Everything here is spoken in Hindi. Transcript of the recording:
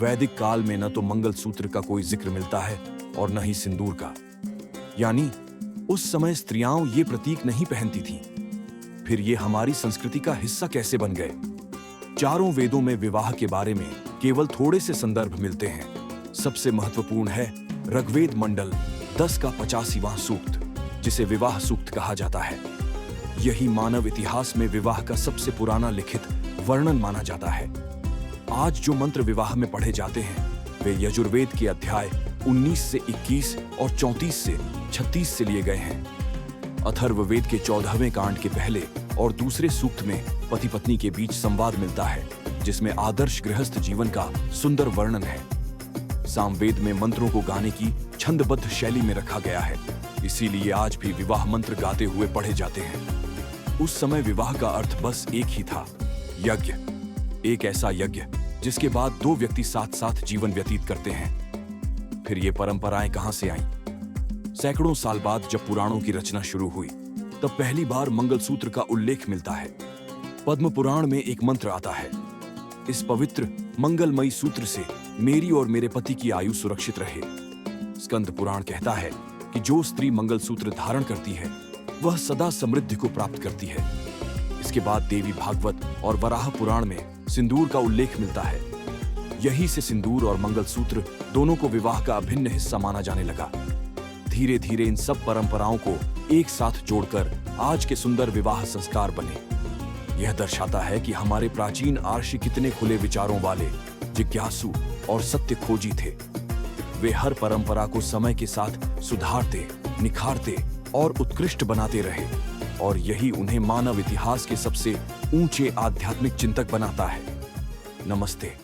वैदिक काल में न तो मंगलसूत्र का कोई जिक्र मिलता है और न ही सिंदूर का। यानी उस समय स्त्रियां ये प्रतीक नहीं पहनती थीं। फिर ये हमारी संस्कृति का हिस्सा कैसे बन गए? चारों वेदों में विवाह के बारे में केवल थोड़े से संदर्भ मिलते हैं। सबसे महत्वपूर्ण है ऋग्वेद मंडल 10 का 85वां सूक्त, जिसे विवाह सूक्त कहा जाता है। यही मानव इतिहास में विवाह का सबसे पुराना लिखित वर्णन माना जाता है। आज जो मंत्र विवाह में पढ़े जाते हैं वे यजुर्वेद के अध्याय 19 से 21 और 34 से 36 से लिए गए हैं। अथर्ववेद के 14वें कांड के पहले और दूसरे सूक्त में पति पत्नी के बीच संवाद मिलता है, जिसमें आदर्श गृहस्थ जीवन का सुंदर वर्णन है। सामवेद में मंत्रों को गाने की छंदबद्ध शैली में रखा गया है, इसीलिए आज भी विवाह मंत्र गाते हुए पढ़े जाते हैं। उस समय विवाह का अर्थ बस एक ही था, यज्ञ। एक ऐसा यज्ञ जिसके बाद दो व्यक्ति साथ साथ जीवन व्यतीत करते हैं। फिर ये परंपराएं कहां से आईं? सैकड़ों साल बाद जब पुराणों की रचना शुरू हुई, तब पहली बार मंगलसूत्र का उल्लेख मिलता है। पद्म पुराण में एक मंत्र आता है, इस पवित्र मंगलमयी सूत्र से मेरी और मेरे पति की आयु सुरक्षित रहे। स्कंद पुराण कहता है कि जो स्त्री मंगलसूत्र धारण करती है वह सदा समृद्धि को प्राप्त करती है। इसके बाद देवी भागवत और वराह पुराण में सिंदूर का उल्लेख मिलता है। यहीं से सिंदूर और मंगलसूत्र दोनों को विवाह का अभिन्न हिस्सा माना जाने लगा। धीरे धीरे इन सब परंपराओं को एक साथ जोड़कर आज के सुंदर विवाह संस्कार बने। यह दर्शाता है कि हमारे प्राचीन आर्षि कितने खुले विचारों वाले, जिज्ञासु और सत्य खोजी थे। वे हर परंपरा को समय के साथ सुधारते, निखारते और उत्कृष्ट बनाते रहे, और यही उन्हें मानव इतिहास के सबसे ऊंचे आध्यात्मिक चिंतक बनाता है। नमस्ते।